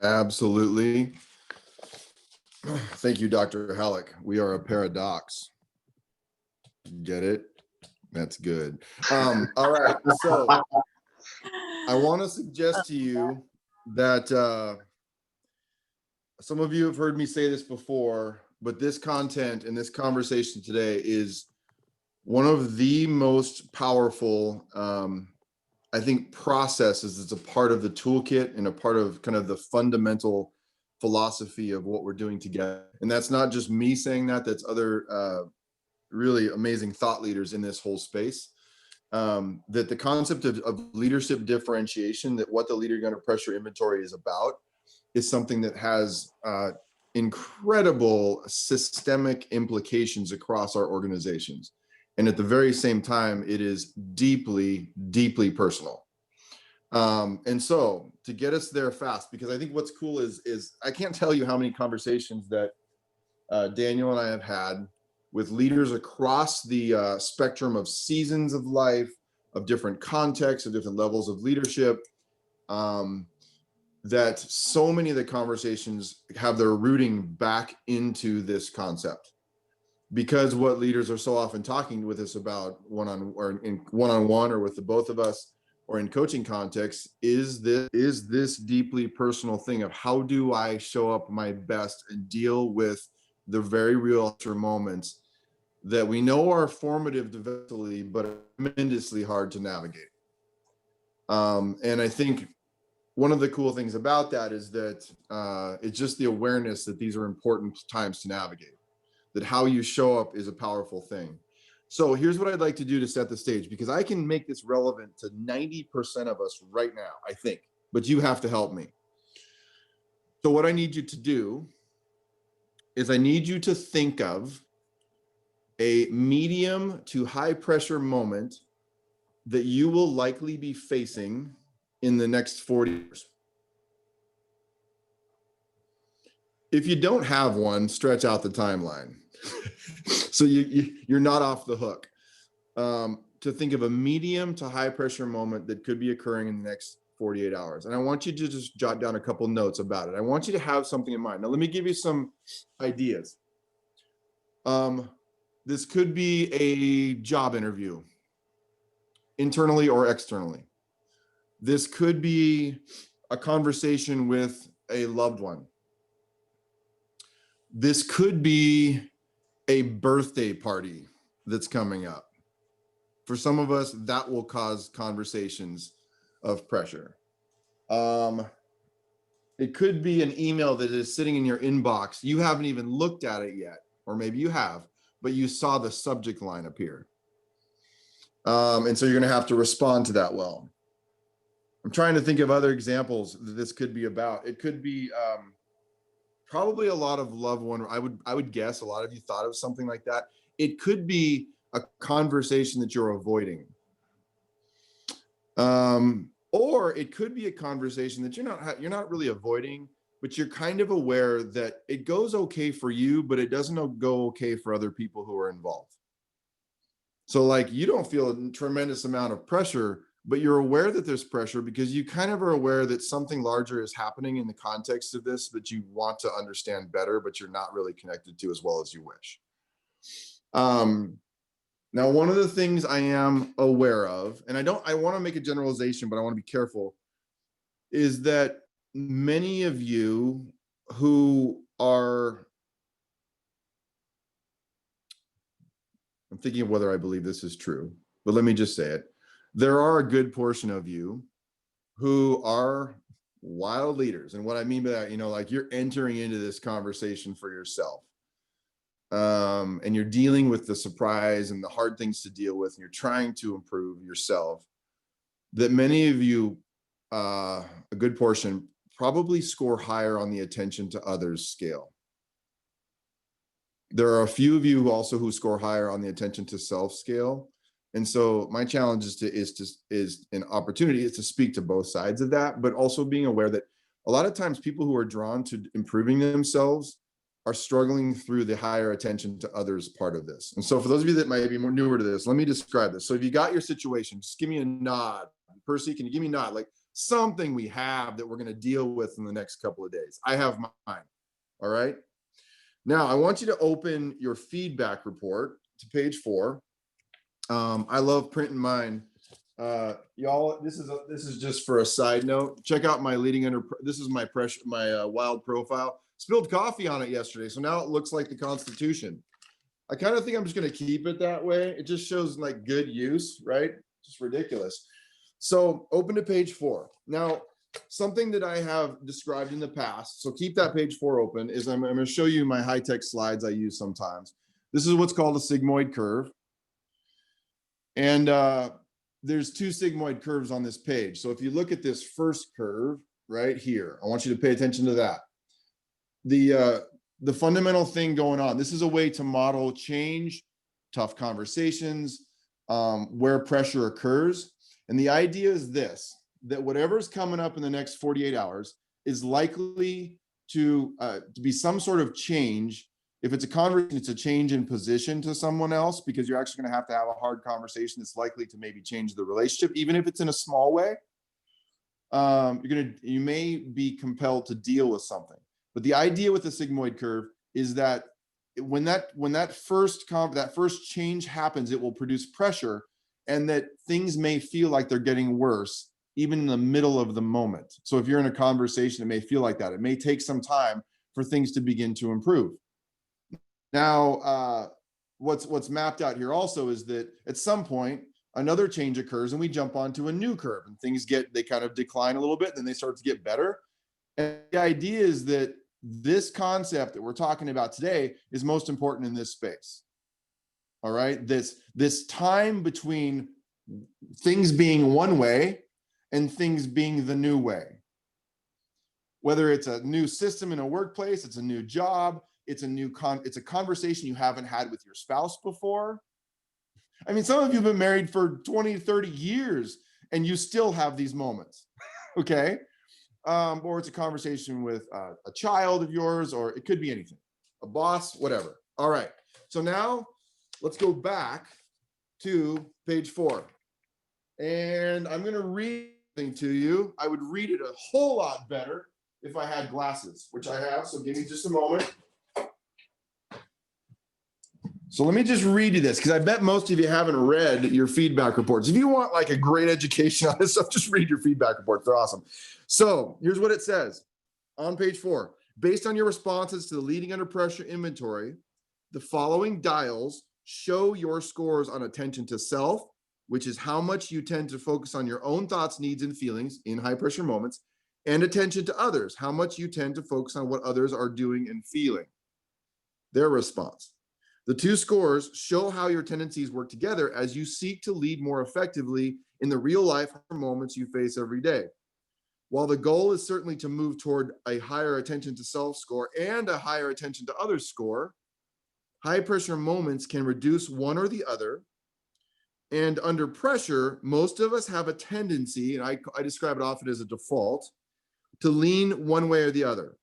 Absolutely. Thank you, Dr. Halleck. We are a paradox. Get it? That's good. All right. So I want to suggest to you that some of you have heard me say this before, but this content and this conversation today is one of the most powerful, I think, processes. It's a part of the toolkit and a part of kind of the fundamental philosophy of what we're doing together. And that's not just me saying that, that's other really amazing thought leaders in this whole space. That the concept of leadership differentiation, that what the leader under pressure inventory is about, is something that has incredible systemic implications across our organizations. And at the very same time, it is deeply, deeply personal. And so to get us there fast, because I think what's cool is I can't tell you how many conversations that Daniel and I have had with leaders across the spectrum of seasons of life, of different contexts, of different levels of leadership, that so many of the conversations have their rooting back into this concept. Because what leaders are so often talking with us about one-on-one or with the both of us or in coaching context is this deeply personal thing of how do I show up my best and deal with the very real moments that we know are formative developmentally, but tremendously hard to navigate. And I think one of the cool things about that is that it's just the awareness that these are important times to navigate, that how you show up is a powerful thing. So here's what I'd like to do to set the stage, because I can make this relevant to 90% of us right now, I think, but you have to help me. So what I need you to do is I need you to think of a medium to high pressure moment that you will likely be facing in the next 40 years. If you don't have one, stretch out the timeline. So you're not off the hook. To think of a medium to high pressure moment that could be occurring in the next 48 hours. And I want you to just jot down a couple notes about it. I want you to have something in mind. Now, let me give you some ideas. This could be a job interview, internally or externally. This could be a conversation with a loved one. This could be a birthday party that's coming up. For some of us, that will cause conversations of pressure. It could be an email that is sitting in your inbox. You haven't even looked at it yet, or maybe you have, but you saw the subject line appear. And so you're going to have to respond to that well. I'm trying to think of other examples that this could be about. It could be probably a lot of loved one. I would guess a lot of you thought of something like that. It could be a conversation that you're avoiding. Or it could be a conversation that you're not really avoiding, but you're kind of aware that it goes okay for you, but it doesn't go okay for other people who are involved. So like you don't feel a tremendous amount of pressure, but you're aware that there's pressure because you kind of are aware that something larger is happening in the context of this that you want to understand better, but you're not really connected to as well as you wish. Now, one of the things I am aware of, and I want to make a generalization, but I want to be careful, is that many of you who are, I'm thinking of whether I believe this is true, but let me just say it. There are a good portion of you who are wild leaders. And what I mean by that, like you're entering into this conversation for yourself. And you're dealing with the surprise and the hard things to deal with, and you're trying to improve yourself, that many of you, a good portion, probably score higher on the attention to others scale. There are a few of you also who score higher on the attention to self scale. And so my challenge is an opportunity is to speak to both sides of that, but also being aware that a lot of times people who are drawn to improving themselves are struggling through the higher attention to others part of this. And so for those of you that might be more newer to this, let me describe this. So if you got your situation, just give me a nod. Percy, can you give me a nod? Like, something we have that we're going to deal with in the next couple of days. I have mine. All right. Now I want you to open your feedback report to page 4. I love printing mine. Y'all, this is just for a side note. Check out my leading under. This is my WiLD profile. Spilled coffee on it yesterday, so now it looks like the Constitution. I kind of think I'm just going to keep it that way. It just shows like good use, right? Just ridiculous. So open to page 4. Now, something that I have described in the past, so keep that page 4 open, is I'm going to show you my high-tech slides I use sometimes. This is what's called a sigmoid curve. And there's 2 sigmoid curves on this page. So if you look at this first curve right here, I want you to pay attention to that. The fundamental thing going on, this is a way to model change, tough conversations, where pressure occurs. And the idea is this, that whatever's coming up in the next 48 hours is likely to be some sort of change. If it's a conversation, it's a change in position to someone else, because you're actually going to have a hard conversation that's likely to maybe change the relationship, even if it's in a small way. You may be compelled to deal with something. But the idea with the sigmoid curve is that when that first change happens, it will produce pressure, and that things may feel like they're getting worse even in the middle of the moment. So if you're in a conversation, it may feel like that. It may take some time for things to begin to improve. Now, what's mapped out here also is that at some point, another change occurs and we jump onto a new curve, and they kind of decline a little bit, then they start to get better. And the idea is that this concept that we're talking about today is most important in this space. All right, this time between things being one way and things being the new way. Whether it's a new system in a workplace, it's a new job, it's a conversation you haven't had with your spouse before. I mean, some of you have been married for 20, 30 years and you still have these moments, okay? Or it's a conversation with a child of yours, or it could be anything, a boss, whatever. All right, so now let's go back to page 4. And I'm gonna read something to you. I would read it a whole lot better if I had glasses, which I have, so give me just a moment. So let me just read you this, because I bet most of you haven't read your feedback reports. If you want like a great education on this stuff, just read your feedback reports. They're awesome. So here's what it says on page 4. Based on your responses to the leading under pressure inventory, the following dials show your scores on attention to self, which is how much you tend to focus on your own thoughts, needs, and feelings in high pressure moments, and attention to others, how much you tend to focus on what others are doing and feeling, their response. The 2 scores show how your tendencies work together as you seek to lead more effectively in the real life moments you face every day. While the goal is certainly to move toward a higher attention to self score and a higher attention to others score, high pressure moments can reduce one or the other. And under pressure, most of us have a tendency, and I describe it often as a default, to lean one way or the other.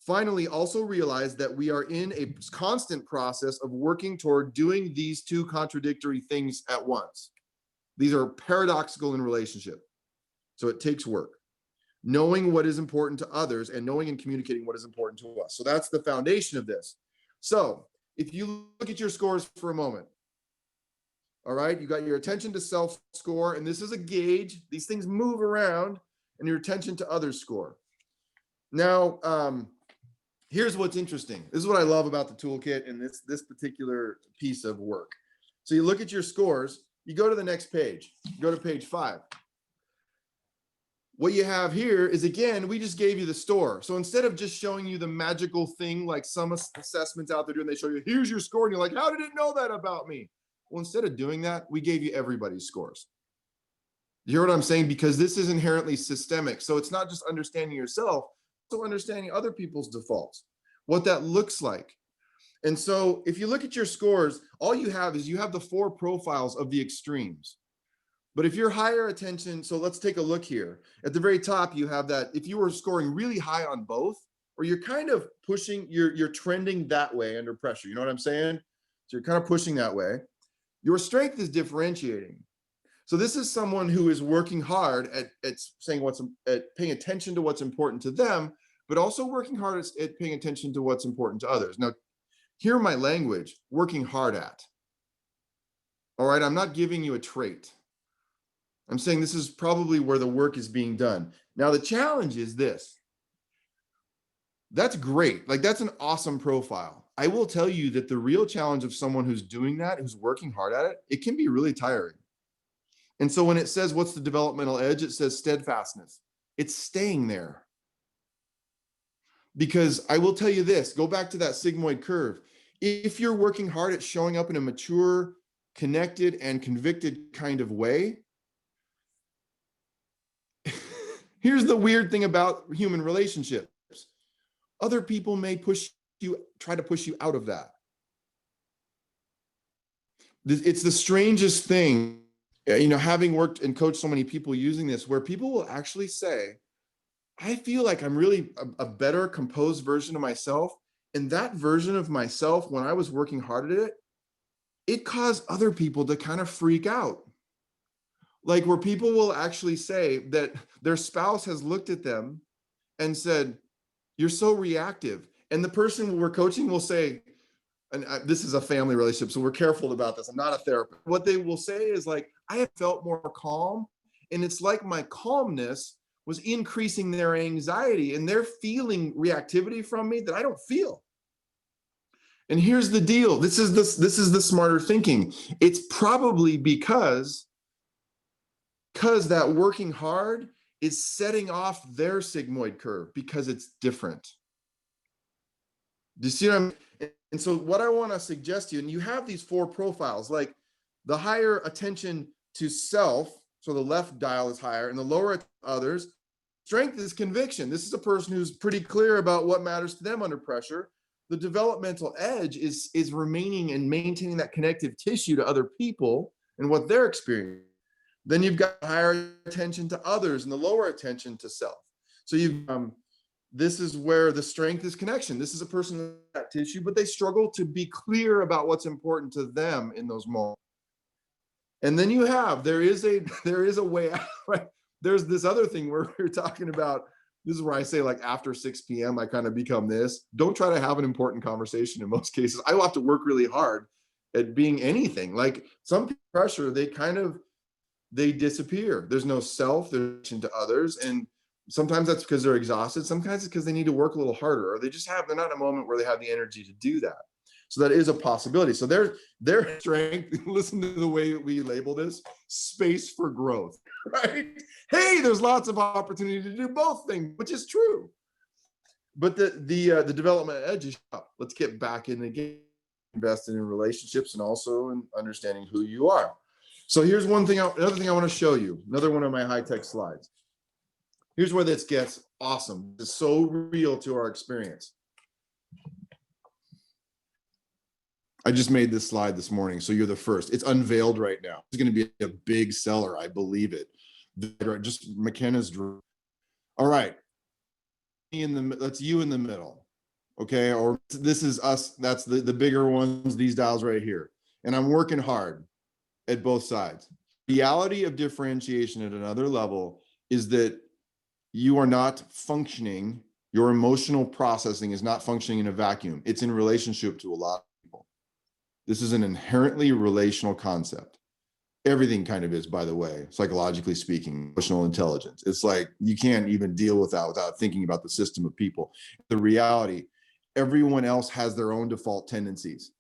Finally, also realize that we are in a constant process of working toward doing these 2 contradictory things at once. These are paradoxical in relationship. So it takes work. Knowing what is important to others and knowing and communicating what is important to us. So that's the foundation of this. So if you look at your scores for a moment, all right, you got your attention to self score, and this is a gauge. These things move around, and your attention to others score. Now, here's what's interesting. This is what I love about the toolkit and this particular piece of work. So you look at your scores, you go to the next page, you go to page 5. What you have here is, again, we just gave you the store. So instead of just showing you the magical thing like some assessments out there do, and they show you, here's your score, and you're like, how did it know that about me? Well, instead of doing that, we gave you everybody's scores. You hear what I'm saying? Because this is inherently systemic. So it's not just understanding yourself, also understanding other people's defaults, what that looks like. And so if you look at your scores, all you have is you have the 4 profiles of the extremes. But if you're higher attention, so let's take a look here. At the very top, you have that if you were scoring really high on both, or you're kind of pushing, you're trending that way under pressure. You know what I'm saying? So you're kind of pushing that way. Your strength is differentiating. So this is someone who is working hard at saying at paying attention to what's important to them, but also working hard at paying attention to what's important to others. Now, hear my language, working hard at. All right, I'm not giving you a trait. I'm saying this is probably where the work is being done. Now, the challenge is this. That's great. Like, that's an awesome profile. I will tell you that the real challenge of someone who's doing that, who's working hard at it, it can be really tiring. And so when it says, what's the developmental edge? It says steadfastness. It's staying there. Because I will tell you this, go back to that sigmoid curve. If you're working hard at showing up in a mature, connected, and convicted kind of way, here's the weird thing about human relationships. Other people may try to push you out of that. It's the strangest thing, having worked and coached so many people using this, where people will actually say, I feel like I'm really a better composed version of myself. And that version of myself, when I was working hard at it, it caused other people to kind of freak out. Like, where people will actually say that their spouse has looked at them and said, you're so reactive. And the person we're coaching will say, and this is a family relationship, so we're careful about this. I'm not a therapist. What they will say is like, I have felt more calm. And it's like my calmness was increasing their anxiety, and they're feeling reactivity from me that I don't feel. And here's the deal. This is the smarter thinking. It's probably because that working hard is setting off their sigmoid curve because it's different. Do you see what I'm? And so what I want to suggest to you, and you have these 4 profiles, like the higher attention to self, so the left dial is higher, and the lower others. Strength is conviction. This is a person who's pretty clear about what matters to them under pressure. The developmental edge is remaining and maintaining that connective tissue to other people and what they're experiencing. Then you've got higher attention to others and the lower attention to self. So this is where the strength is connection. This is a person with that tissue, but they struggle to be clear about what's important to them in those moments. And then there is a way out, right? There's this other thing where we're talking about, this is where I say, like, after 6 p.m., I kind of become this. Don't try to have an important conversation in most cases. I will have to work really hard at being anything. Like, some pressure, they disappear. There's no self, there's attention to others. And sometimes that's because they're exhausted. Sometimes it's because they need to work a little harder, or they're not in a moment where they have the energy to do that. So that is a possibility. So their strength, listen to the way we label this, space for growth, right? Hey, there's lots of opportunity to do both things, which is true. But the development edge is up. Let's get back in the game, invested in relationships, and also in understanding who you are. So here's another thing I want to show you, another one of my high-tech slides. Here's where this gets awesome. It's so real to our experience. I just made this slide this morning, so you're the first. It's unveiled right now. It's going to be a big seller. I believe it. Just McKenna's dream. All right. That's you in the middle. Okay. Or this is us. That's the bigger ones, these dials right here. And I'm working hard at both sides. The reality of differentiation at another level is that you are not functioning. Your emotional processing is not functioning in a vacuum. It's in relationship to a lot of people. This is an inherently relational concept. Everything kind of is, by the way, psychologically speaking, emotional intelligence. It's like you can't even deal with that without thinking about the system of people. The reality, everyone else has their own default tendencies.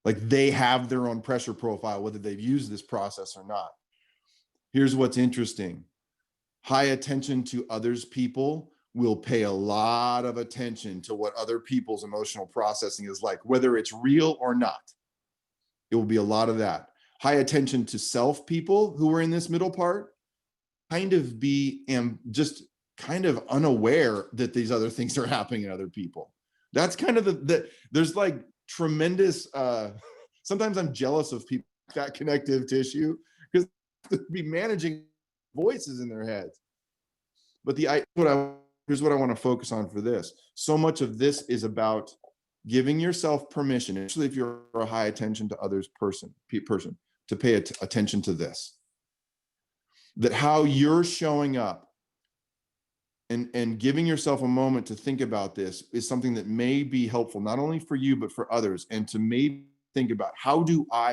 Like, they have their own pressure profile, whether they've used this process or not. Here's what's interesting. High attention to others people will pay a lot of attention to what other people's emotional processing is like, whether it's real or not. It will be a lot of that. High attention to self people who are in this middle part just kind of unaware that these other things are happening in other people. That's kind of there's like tremendous, sometimes I'm jealous of people with that connective tissue, because they'll be managing voices in their heads. But here's what I want to focus on for this. So much of this is about giving yourself permission, especially if you're a high attention to others person, to pay attention to this. That how you're showing up and giving yourself a moment to think about this is something that may be helpful, not only for you, but for others. And to maybe think about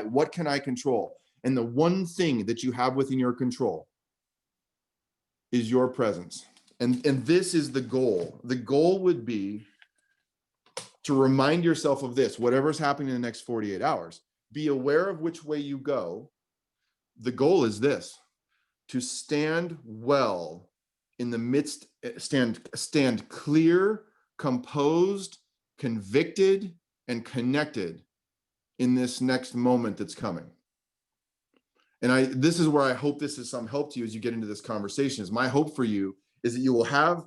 what can I control? And the one thing that you have within your control is your presence. And this is the goal. The goal would be to remind yourself of this, whatever's happening in the next 48 hours, be aware of which way you go. The goal is this, to stand well in the midst, stand clear, composed, convicted, and connected in this next moment that's coming. And this is where I hope this is some help to you as you get into this conversation. Is my hope for you is that you will have,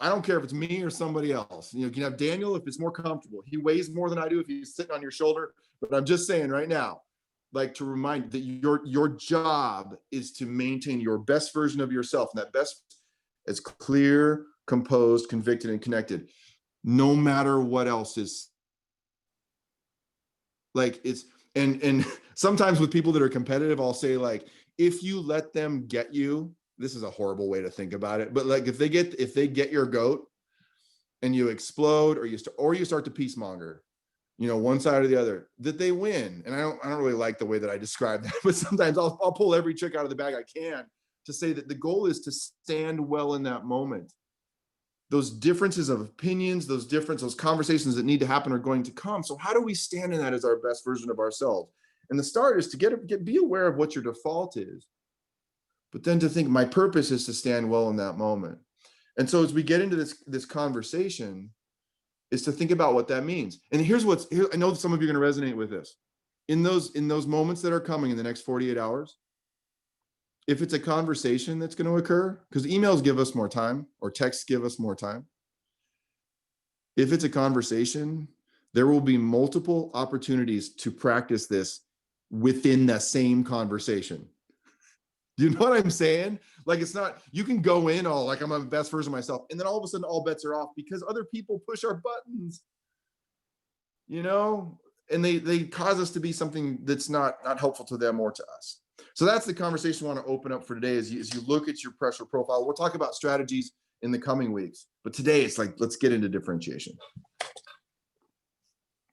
I don't care if it's me or somebody else, you can have Daniel if it's more comfortable. He weighs more than I do if he's sitting on your shoulder, but I'm just saying right now, like, to remind that your job is to maintain your best version of yourself, and that best is clear, composed, convicted, and connected, no matter what else is. Like, it's, and sometimes with people that are competitive, I'll say, like, if you let them get you, this is a horrible way to think about it, but like, if they get your goat and you explode, or you start to peacemonger, one side or the other, that they win. And I don't really like the way that I describe that, but sometimes I'll pull every trick out of the bag I can to say that the goal is to stand well in that moment. Those differences of opinions, those conversations that need to happen are going to come. So how do we stand in that as our best version of ourselves? And the start is to be aware of what your default is, but then to think, my purpose is to stand well in that moment. And so as we get into this conversation, is to think about what that means. And here, I know some of you are going to resonate with this. In those moments that are coming in the next 48 hours, if it's a conversation that's going to occur, because emails give us more time or texts give us more time. If it's a conversation, there will be multiple opportunities to practice this within the same conversation. Do you know what I'm saying? Like, it's not, you can go in all like, I'm the best version of myself, and then all of a sudden all bets are off because other people push our buttons, and they cause us to be something that's not helpful to them or to us. So that's the conversation I want to open up for today. As you look at your pressure profile, we'll talk about strategies in the coming weeks, but today it's like, let's get into differentiation.